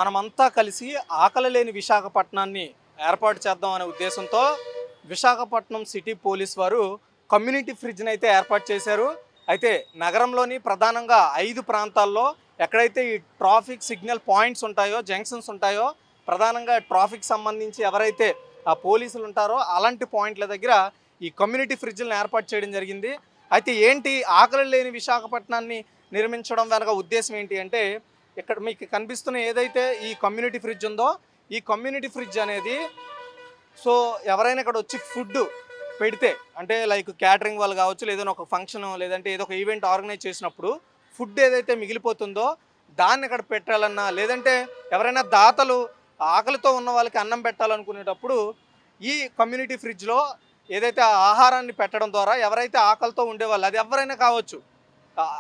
మనమంతా కలిసి ఆకలి లేని విశాఖపట్నాన్ని ఏర్పాటు చేద్దాం అనే ఉద్దేశంతో విశాఖపట్నం సిటీ పోలీస్ వారు కమ్యూనిటీ ఫ్రిడ్జ్ని అయితే ఏర్పాటు చేశారు. అయితే నగరంలోని ప్రధానంగా 5 ప్రాంతాల్లో ఎక్కడైతే ఈ ట్రాఫిక్ సిగ్నల్ పాయింట్స్ ఉంటాయో, జంక్షన్స్ ఉంటాయో, ప్రధానంగా ట్రాఫిక్ సంబంధించి ఎవరైతే ఆ పోలీసులు ఉంటారో అలాంటి పాయింట్ల దగ్గర ఈ కమ్యూనిటీ ఫ్రిడ్జ్లను ఏర్పాటు చేయడం జరిగింది. అయితే ఏంటి ఆకలి లేని విశాఖపట్నాన్ని నిర్మించడం వెనక ఉద్దేశం ఏంటి అంటే, ఇక్కడ మీకు కనిపిస్తున్న ఏదైతే ఈ కమ్యూనిటీ ఫ్రిడ్జ్ ఉందో, ఈ కమ్యూనిటీ ఫ్రిడ్జ్ అనేది ఎవరైనా ఇక్కడ వచ్చి ఫుడ్ పెడితే, అంటే లైక్ క్యాటరింగ్ వాళ్ళు కావచ్చు, లేదంటే ఒక ఫంక్షన్ లేదంటే ఏదో ఒక ఈవెంట్ ఆర్గనైజ్ చేసినప్పుడు ఫుడ్ ఏదైతే మిగిలిపోతుందో దాన్ని ఇక్కడ పెట్టాలన్నా, లేదంటే ఎవరైనా దాతలు ఆకలితో ఉన్న వాళ్ళకి అన్నం పెట్టాలనుకునేటప్పుడు ఈ కమ్యూనిటీ ఫ్రిడ్జ్లో ఏదైతే ఆహారాన్ని పెట్టడం ద్వారా ఎవరైతే ఆకలితో ఉండేవాళ్ళు, అది ఎవరైనా కావచ్చు,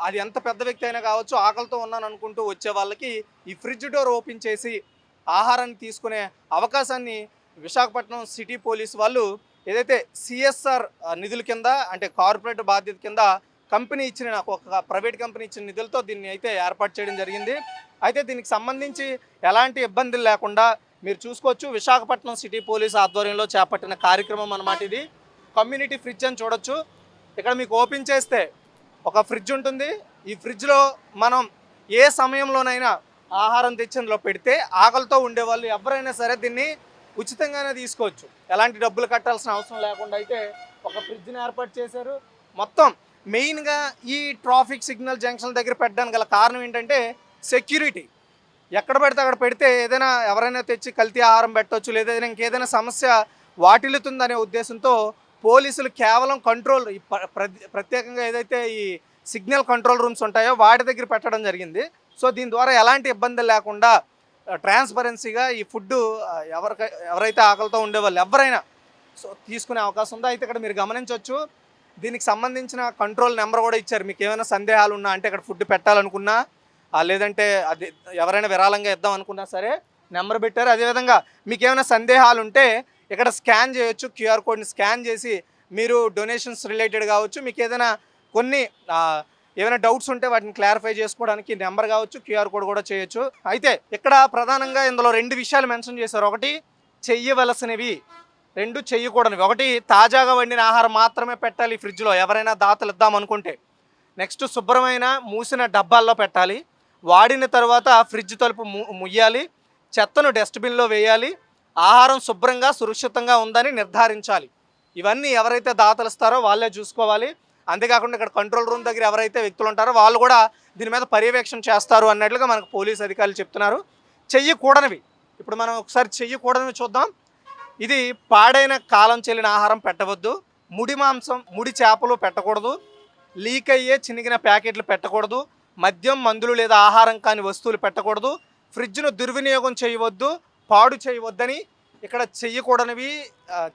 అది ఎంత పెద్ద వ్యక్తి అయినా కావచ్చు, ఆకలితో ఉన్నాను అనుకుంటూ వచ్చే వాళ్ళకి ఈ ఫ్రిడ్జ్ డోర్ ఓపెన్ చేసి ఆహారాన్ని తీసుకునే అవకాశాన్ని విశాఖపట్నం సిటీ పోలీస్ వాళ్ళు ఏదైతే సిఎస్ఆర్ నిధుల కింద, అంటే కార్పొరేట్ బాధ్యత కింద కంపెనీ ఇచ్చిన, ఒక ప్రైవేట్ కంపెనీ ఇచ్చిన నిధులతో దీన్ని అయితే ఏర్పాటు చేయడం జరిగింది. అయితే దీనికి సంబంధించి ఎలాంటి ఇబ్బందులు లేకుండా మీరు చూసుకోవచ్చు. విశాఖపట్నం సిటీ పోలీస్ ఆధ్వర్యంలో చేపట్టిన కార్యక్రమం అన్నమాట ఇది. కమ్యూనిటీ ఫ్రిడ్జ్ అని చూడొచ్చు. ఇక్కడ మీకు ఓపెన్ చేస్తే ఒక ఫ్రిడ్జ్ ఉంటుంది. ఈ ఫ్రిడ్జ్లో మనం ఏ సమయంలోనైనా ఆహారం తెచ్చినలో పెడితే ఆకలితో ఉండేవాళ్ళు ఎవరైనా సరే దీన్ని ఉచితంగానే తీసుకోవచ్చు. ఎలాంటి డబ్బులు కట్టాల్సిన అవసరం లేకుండా అయితే ఒక ఫ్రిడ్జ్ని ఏర్పాటు చేశారు. మొత్తం మెయిన్గా ఈ ట్రాఫిక్ సిగ్నల్ జంక్షన్ దగ్గర పెట్టడానికి గల కారణం ఏంటంటే సెక్యూరిటీ. ఎక్కడ పెడితే అక్కడ పెడితే ఏదైనా ఎవరైనా తెచ్చి కల్తీ ఆహారం పెట్టవచ్చు, లేదా ఇంకేదైనా సమస్య వాటిల్లుతుందనే ఉద్దేశంతో పోలీసులు కేవలం కంట్రోల్, ప్రత్యేకంగా ఏదైతే ఈ సిగ్నల్ కంట్రోల్ రూమ్స్ ఉంటాయో వాటి దగ్గర పెట్టడం జరిగింది. సో దీని ద్వారా ఎలాంటి ఇబ్బందులు లేకుండా ట్రాన్స్పరెన్సీగా ఈ ఫుడ్ ఎవరైతే ఆకలితో ఉండేవాళ్ళు ఎవరైనా తీసుకునే అవకాశం ఉందో. అయితే ఇక్కడ మీరు గమనించవచ్చు, దీనికి సంబంధించిన కంట్రోల్ నెంబర్ కూడా ఇచ్చారు. మీకు ఏమైనా సందేహాలు ఉన్నా, అంటే ఇక్కడ ఫుడ్ పెట్టాలనుకున్నా, లేదంటే అది ఎవరైనా విరాళంగా ఇద్దాం అనుకున్నా సరే నెంబర్ పెట్టారు. అదేవిధంగా మీకు ఏమైనా సందేహాలు ఉంటే ఇక్కడ స్కాన్ చేయొచ్చు. క్యూఆర్ కోడ్ని స్కాన్ చేసి మీరు డొనేషన్స్ రిలేటెడ్ కావచ్చు, మీకు ఏదైనా ఏమైనా డౌట్స్ ఉంటే వాటిని క్లారిఫై చేసుకోవడానికి నెంబర్ కావచ్చు, క్యూఆర్ కోడ్ కూడా చేయొచ్చు. అయితే ఇక్కడ ప్రధానంగా ఇందులో 2 విషయాలు మెన్షన్ చేశారు. ఒకటి చెయ్యవలసినవి, 2 చెయ్యకూడనివి. ఒకటి తాజాగా వండిన ఆహారం మాత్రమే పెట్టాలి ఫ్రిడ్జ్లో ఎవరైనా దాతలు ఇద్దాం అనుకుంటే. నెక్స్ట్ శుభ్రమైన మూసిన డబ్బాల్లో పెట్టాలి. వాడిన తర్వాత ఫ్రిడ్జ్ తలుపు ముయ్యాలి. చెత్తను డస్ట్బిన్లో వేయాలి. ఆహారం శుభ్రంగా సురక్షితంగా ఉందని నిర్ధారించాలి. ఇవన్నీ ఎవరైతే దాతలు ఇస్తారో వాళ్ళే చూసుకోవాలి. అంతేకాకుండా ఇక్కడ కంట్రోల్ రూమ్ దగ్గర ఎవరైతే వ్యక్తులు ఉంటారో వాళ్ళు కూడా దీని మీద పర్యవేక్షణ చేస్తారు అన్నట్లుగా మనకు పోలీస్ అధికారులు చెప్తున్నారు. చెయ్యకూడనివి, ఇప్పుడు మనం ఒకసారి చెయ్యకూడనివి చూద్దాం. ఇది పాడైన కాలం చెల్లిన ఆహారం పెట్టవద్దు. ముడి మాంసం, ముడి చేపలు పెట్టకూడదు. లీక్ అయ్యే చినిగిన ప్యాకెట్లు పెట్టకూడదు. మద్యం, మందులు లేదా ఆహారం కాని వస్తువులు పెట్టకూడదు. ఫ్రిడ్జ్ను దుర్వినియోగం చేయవద్దు, పాడు చేయవద్దని ఇక్కడ చెయ్యకూడనివి,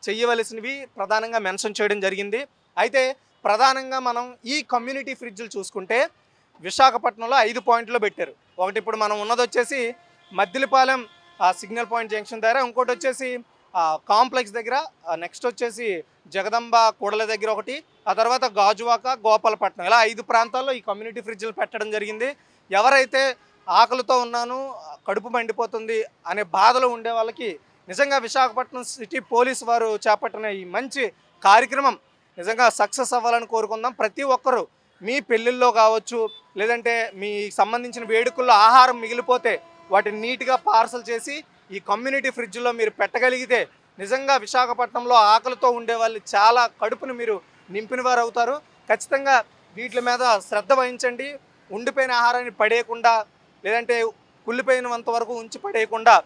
చెయ్యవలసినవి ప్రధానంగా మెన్షన్ చేయడం జరిగింది. అయితే ప్రధానంగా మనం ఈ కమ్యూనిటీ ఫ్రిడ్జ్లు చూసుకుంటే విశాఖపట్నంలో 5 పాయింట్లు పెట్టారు. ఒకటి ఇప్పుడు మనం ఉన్నది వచ్చేసి మద్దిలపాలెం సిగ్నల్ పాయింట్ జంక్షన్ దగ్గర, ఇంకోటి వచ్చేసి కాంప్లెక్స్ దగ్గర, నెక్స్ట్ వచ్చేసి జగదంబ కూడల దగ్గర ఒకటి, ఆ తర్వాత గాజువాక, గోపాలపట్నం, ఇలా 5 ప్రాంతాల్లో ఈ కమ్యూనిటీ ఫ్రిడ్జ్లు పెట్టడం జరిగింది. ఎవరైతే ఆకలితో ఉన్నాను, కడుపు మండిపోతుంది అనే బాధలో ఉండే వాళ్ళకి నిజంగా విశాఖపట్నం సిటీ పోలీస్ వారు చేపట్టిన ఈ మంచి కార్యక్రమం నిజంగా సక్సెస్ అవ్వాలని కోరుకుందాం. ప్రతి ఒక్కరూ మీ పెళ్ళిళ్ళలో కావచ్చు, లేదంటే మీ సంబంధించిన వేడుకల్లో ఆహారం మిగిలిపోతే వాటిని నీట్గా పార్సల్ చేసి ఈ కమ్యూనిటీ ఫ్రిడ్జ్లో మీరు పెట్టగలిగితే నిజంగా విశాఖపట్నంలో ఆకలితో ఉండేవాళ్ళు చాలా కడుపును మీరు నింపిన వారు అవుతారు. ఖచ్చితంగా వీటి మీద శ్రద్ధ వహించండి. ఉండిపోయిన ఆహారాన్ని పడేయకుండా, లేదంటే కుళ్ళిపోయినంత వరకు ఉంచి పడేయకుండా,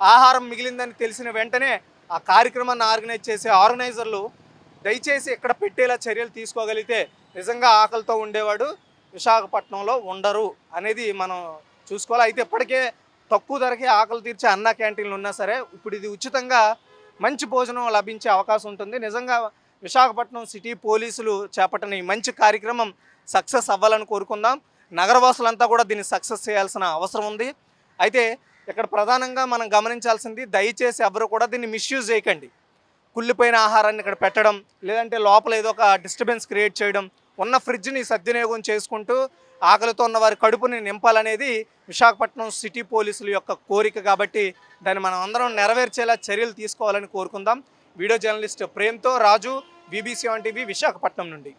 ఆహారం మిగిలిందని తెలిసిన వెంటనే ఆ కార్యక్రమాన్ని ఆర్గనైజ్ చేసే ఆర్గనైజర్లు దయచేసి ఇక్కడ పెట్టేలా చర్యలు తీసుకోగలిగితే నిజంగా ఆకలితో ఉండేవాడు విశాఖపట్నంలో ఉండరు అనేది మనం చూసుకోవాలి. అయితే ఇప్పటికే తక్కువ ధరకే ఆకలి తీర్చే అన్న క్యాంటీన్లు ఉన్నా సరే ఇప్పుడు ఇది ఉచితంగా మంచి భోజనం లభించే అవకాశం ఉంటుంది. నిజంగా విశాఖపట్నం సిటీ పోలీసులు చేపట్టిన ఈ మంచి కార్యక్రమం సక్సెస్ అవ్వాలని కోరుకుందాం. నగరవాసులంతా కూడా దీన్ని సక్సెస్ చేయాల్సిన అవసరం ఉంది. అయితే ఇక్కడ ప్రధానంగా మనం గమనించాల్సింది, దయచేసి ఎవరు కూడా దీన్ని మిస్యూజ్ చేయకండి. కుళ్ళిపోయిన ఆహారాన్ని ఇక్కడ పెట్టడం, లేదంటే లోపల ఏదో ఒక డిస్టర్బెన్స్ క్రియేట్ చేయడం, ఉన్న ఫ్రిడ్జ్ని సద్వినియోగం చేసుకుంటూ ఆకలితో ఉన్న వారి కడుపుని నింపాలనేది విశాఖపట్నం సిటీ పోలీసుల యొక్క కోరిక. కాబట్టి దాన్ని మనం అందరం నెరవేర్చేలా చర్యలు తీసుకోవాలని కోరుకుందాం. వీడియో జర్నలిస్ట్ ప్రేమ్తో రాజు, BBC 1 టీవీ, విశాఖపట్నం నుండి.